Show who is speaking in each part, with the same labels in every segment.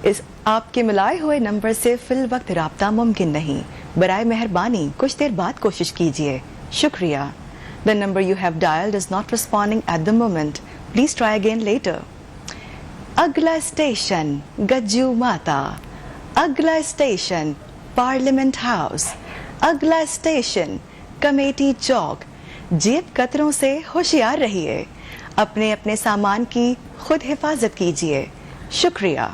Speaker 1: اس آپ کے ملائے ہوئے نمبر سے فی الوقت رابطہ ممکن نہیں. برائے مہربانی کچھ دیر بعد کوشش کیجیے. شکریہ. The number you have dialed is not responding at the moment. Please try again later. اگلا اسٹیشن گجو ماتا. اگلا اسٹیشن پارلیمنٹ ہاؤس. اگلا اسٹیشن کمیٹی چوک. جیب کتروں سے ہوشیار رہیے. اپنے اپنے سامان کی خود حفاظت کیجیے. شکریہ.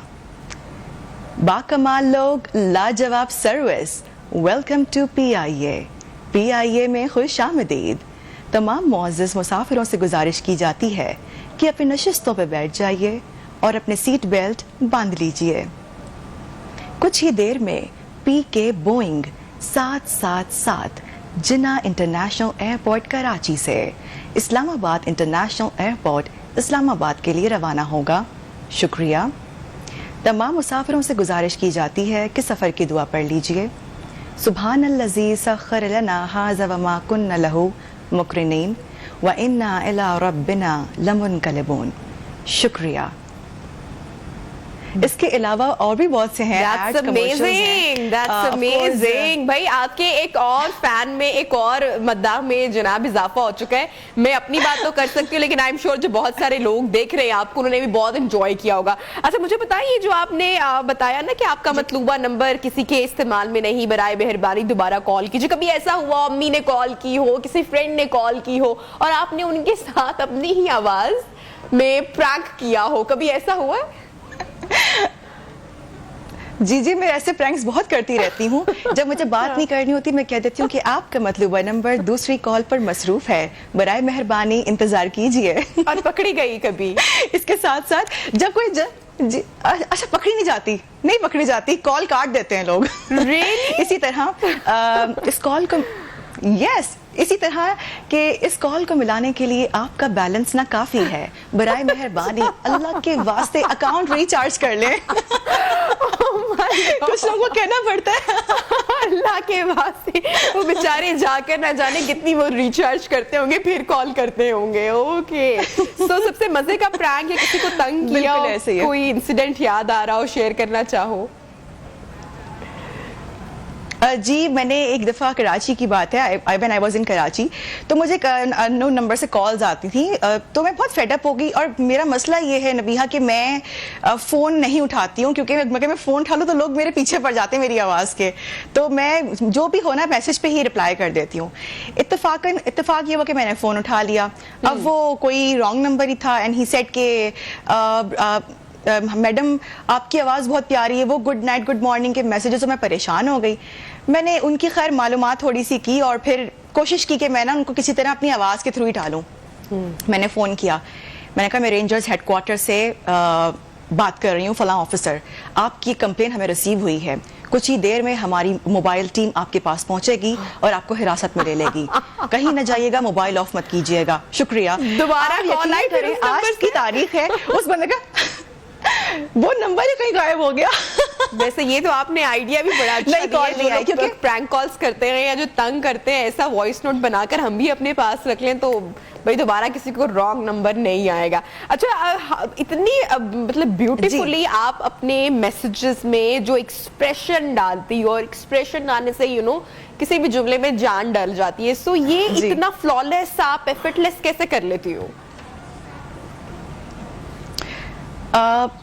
Speaker 1: باکمال لوگ، لاجواب service. Welcome to PIA. PIA میں خوش آمدید. تمام معزز مسافروں سے گزارش کی جاتی ہے کہ اپنی نشستوں پہ بیٹھ جائیے اور اپنے سیٹ بیلٹ باندھ لیجیے. کچھ ہی دیر میں PK بوئنگ 777 جناح انٹرنیشنل ایئرپورٹ کراچی سے اسلام آباد انٹرنیشنل ایئرپورٹ اسلام آباد کے لیے روانہ ہوگا. شکریہ. تمام مسافروں سے گزارش کی جاتی ہے کہ سفر کی دعا پڑھ لیجیے. سبحان الذی سخر لنا ھذا وما كنا له مقرنین وإنا إلی ربنا لمنقلبون. شکریہ. اس کے علاوہ اور بھی بہت سے ہیں.
Speaker 2: That's amazing. That's amazing. بھائی آپ کے ایک اور فین میں ایک اور مداح میں جناب اضافہ ہو چکا ہے. میں اپنی بات تو کر سکتی ہوں لیکن آئی ایم شیور جو بہت سارے لوگ دیکھ رہے ہیں آپ کو انہوں نے بھی بہت انجوائے کیا ہوگا. اچھا مجھے بتائیے جو آپ نے بتایا نا کہ آپ کا مطلوبہ نمبر کسی کے استعمال میں نہیں، برائے مہربانی دوبارہ کال کیجیے. کبھی ایسا ہوا امی نے کال کی ہو، کسی فرینڈ نے کال کی ہو اور آپ نے ان کے ساتھ اپنی ہی آواز میں پرینک کیا ہو، کبھی ایسا ہوا ہے؟
Speaker 1: جی میں ایسے پرینکس بہت کرتی رہتی ہوں. جب مجھے بات نہیں کرنی ہوتی میں کہہ دیتی ہوں کہ آپ کا مطلوبہ نمبر دوسری کال پر مصروف ہے، برائے مہربانی انتظار کیجیے.
Speaker 2: اور پکڑی گئی کبھی؟
Speaker 1: اس کے ساتھ ساتھ جب کوئی جی اچھا پکڑی نہیں پکڑی جاتی، کال کاٹ دیتے ہیں لوگ. اسی طرح اس کال کو اسی طرح کہ اس کال کو ملانے کے لیے آپ کا بیلنس نہ کافی ہے، برائے مہربانی اللہ کے واسطے اکاؤنٹ ریچارج کر لیں. کچھ لوگوں کو کہنا پڑتا ہے
Speaker 2: اللہ کے واسطے، وہ بیچارے جا کر نہ جانے کتنی وہ ریچارج کرتے ہوں گے پھر کال کرتے ہوں گے. اوکے سب سے مزے کا پرینک یا کسی کو تنگ کیا ہو، کوئی انسیڈنٹ یاد آ رہا ہو شیئر کرنا چاہو؟
Speaker 1: جی میں نے ایک دفعہ کراچی کی بات ہے، when I was in Karachi, تو مجھے نو نمبر سے کالز آتی تھیں تو میں بہت فیڈ اپ ہو گئی. اور میرا مسئلہ یہ ہے نبیہا کہ میں فون نہیں اٹھاتی ہوں، کیونکہ میں فون اٹھا لوں تو لوگ میرے پیچھے پڑ جاتے ہیں میری آواز کے. تو میں جو بھی ہونا میسج پہ ہی رپلائی کر دیتی ہوں. اتفاق یہ ہوا کہ میں نے فون اٹھا لیا. اب وہ کوئی رانگ نمبر ہی تھا اینڈ ہی سیڈ کہ میڈم آپ کی آواز بہت پیاری ہے، وہ گڈ نائٹ گڈ مارننگ کے میسیجز. میں پریشان ہو گئی. میں نے ان کی خیر معلومات تھوڑی سی کی اور پھر کوشش کی کہ میں نا ان کو کسی طرح اپنی آواز کے تھرو ہی ڈالوں. میں نے فون کیا، میں نے کہا میں رینجرز ہیڈ کوارٹر سے بات کر رہی ہوں، فلاں آفیسر، آپ کی کمپلین ہمیں ریسیو ہوئی ہے، کچھ ہی دیر میں ہماری موبائل ٹیم آپ کے پاس پہنچے گی اور آپ کو حراست میں لے لے گی. کہیں نہ جائیے گا، موبائل آف مت کیجیے گا. شکریہ.
Speaker 2: دوبارہ کال آئی کریں،
Speaker 1: آج کی تاریخ ہے. اس بندے کا وہ نمبر ہی کہیں غائب ہو گیا.
Speaker 2: ویسے یہ تو آپ نے آئیڈیا بھی بڑا اچھا دیا ہے، کیونکہ پرینک کالز کرتے ہیں یا جو تنگ کرتے ہیں ایسا وائس نوٹ بنا کر ہم بھی اپنے پاس رکھ لیں تو بھائی دوبارہ کسی کو رانگ نمبر نہیں آئے گا. اچھا اتنی مطلب بیوٹیفلی آپ اپنے میسیجز میں جو ایکسپریشن ڈالتی ہو اور ایکسپریشن آنے سے کسی بھی جملے میں جان ڈل جاتی ہے، سو یہ اتنا فلالیس آپ ایفرٹ لیس کیسے کر لیتی ہو؟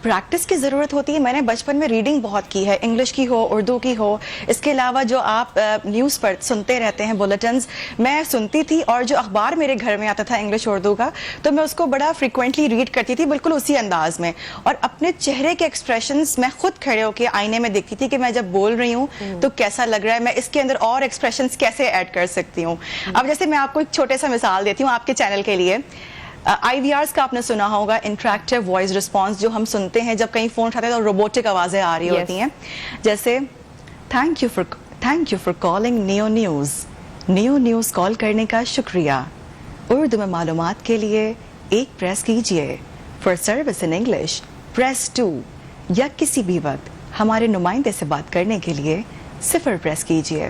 Speaker 1: پریکٹس کی ضرورت ہوتی ہے. میں نے بچپن میں ریڈنگ بہت کی ہے، انگلش کی ہو اردو کی ہو. اس کے علاوہ جو آپ نیوز پر سنتے رہتے ہیں بلیٹنز، میں سنتی تھی. اور جو اخبار میرے گھر میں آتا تھا انگلش اردو کا، تو میں اس کو بڑا فریکوینٹلی ریڈ کرتی تھی بالکل اسی انداز میں. اور اپنے چہرے کے ایکسپریشنز میں خود کھڑے ہو کے آئینے میں دیکھتی تھی کہ میں جب بول رہی ہوں تو کیسا لگ رہا ہے، میں اس کے اندر اور ایکسپریشنز کیسے ایڈ کر سکتی ہوں. اب جیسے میں آپ کو ایک چھوٹے سا مثال دیتی ہوں آپ کے چینل کے لیے. IVRs کا آپ نے سنا ہوگا، انٹریکٹیو وائس رسپانس، جو ہم سنتے ہیں جب کہیں فون اٹھاتے ہیں تو روبوٹک آوازیں آ رہی ہوتی ہیں. جیسے thank you for calling new news کال کرنے کا شکریہ. اردو میں معلومات کے لیے 1 پریس کیجیے. For service in English press 2. یا کسی بھی وقت ہمارے نمائندے سے بات کرنے کے لیے 0 پریس کیجیے.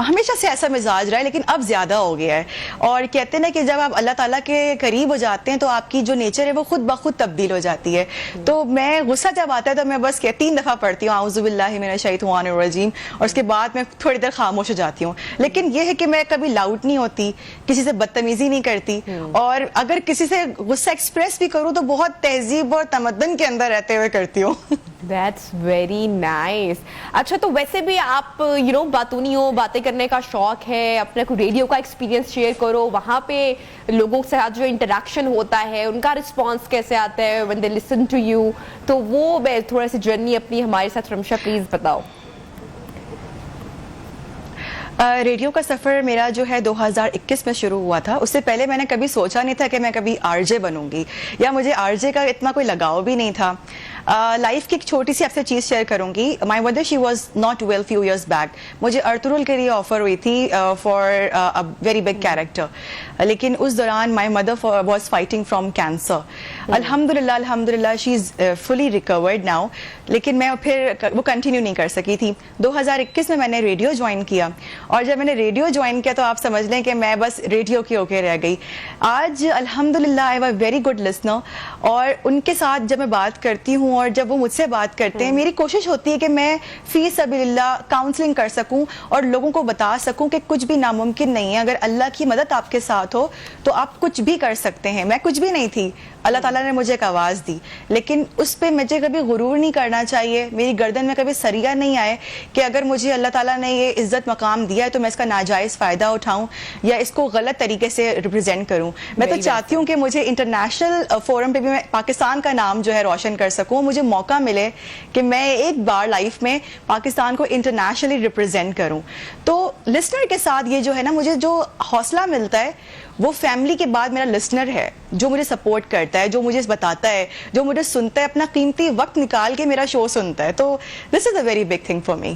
Speaker 1: ہمیشہ سے ایسا مزاج رہا ہے لیکن اب زیادہ ہو گیا ہے. اور کہتے ہیں نا کہ جب آپ اللہ تعالیٰ کے قریب ہو جاتے ہیں تو آپ کی جو نیچر ہے وہ خود بخود تبدیل ہو جاتی ہے. تو میں غصہ جب آتا ہے تو میں بس 3 دفعہ پڑھتی ہوں اعوذ باللہ من الشیطان الرجیم, اور اس کے بعد میں تھوڑی دیر خاموش ہو جاتی ہوں. لیکن یہ ہے کہ میں کبھی لاؤڈ نہیں ہوتی, کسی سے بدتمیزی نہیں کرتی, اور اگر کسی سے غصہ ایکسپریس بھی کروں تو بہت تہذیب اور تمدن کے اندر رہتے ہوئے کرتی ہوں.
Speaker 2: That's very nice. اچھا تو ویسے بھی آپ باتونی ہو, باتیں کرنے کا شوق ہے, اپنے کو ریڈیو کا ایکسپیرینس شیئر کرو, وہاں پہ لوگوں کے ساتھ جو انٹریکشن ہوتا ہے ان کا رسپانس کیسے آتا ہے when they listen to you, تو وہ تھوڑا سی جرنی اپنی ہمارے ساتھ رمشا پلیز بتاؤ.
Speaker 1: ریڈیو کا سفر میرا جو ہے 2021 میں شروع ہوا تھا. اس سے پہلے میں نے کبھی سوچا نہیں تھا کہ میں کبھی آر جے بنوں گی, یا مجھے آر جے کا اتنا کوئی لگاؤ بھی نہیں تھا. لائف کی ایک چھوٹی سی آپ سے چیز شیئر کروں گی. My mother she was not well few years back. مجھے ارطغرل کے لیے آفر ہوئی تھی فار ویری بگ کیریکٹر, لیکن اس دوران my mother was fighting from cancer. الحمدللہ شی از فلی ریکورڈ ناؤ, لیکن میں پھر وہ کنٹینیو نہیں کر سکی تھی. 2021 میں نے ریڈیو جوائن کیا, اور جب میں نے ریڈیو جوائن کیا تو آپ سمجھ لیں کہ میں بس ریڈیو کی ہو کے رہ گئی. آج الحمدللہ I am a very good listener, اور ان کے ساتھ جب میں بات کرتی ہوں اور جب وہ مجھ سے بات کرتے ہیں, میری کوشش ہوتی ہے کہ میں فی سبیل اللہ کاؤنسلنگ کر سکوں اور لوگوں کو بتا سکوں کہ کچھ بھی ناممکن نہیں ہے. اگر اللہ کی مدد آپ کے ساتھ ہو تو آپ کچھ بھی کر سکتے ہیں. میں کچھ بھی نہیں تھی, اللہ تعالیٰ نے مجھے ایک آواز دی, لیکن اس پہ مجھے کبھی غرور نہیں کرنا چاہیے. میری گردن میں کبھی سریا نہیں آئے کہ اگر مجھے اللہ تعالیٰ نے یہ عزت مقام دیا ہے تو میں اس کا ناجائز فائدہ اٹھاؤں یا اس کو غلط طریقے سے ریپرزینٹ کروں. میں تو چاہتی ہوں کہ مجھے انٹرنیشنل فورم پہ بھی میں پاکستان کا نام جو ہے روشن کر سکوں. مجھے موقع ملے کہ میں ایک بار لائف میں پاکستان کو انٹرنیشنلی ریپرزینٹ کروں. تو لسنر کے ساتھ یہ جو ہے نا, مجھے جو حوصلہ ملتا ہے وہ فیملی کے بعد میرا لسنر ہے, جو مجھے سپورٹ کرتا ہے, جو مجھے بتاتا ہے, جو مجھے سنتا ہے, اپنا قیمتی وقت نکال کے میرا شو سنتا ہے. تو this is a very big thing for me.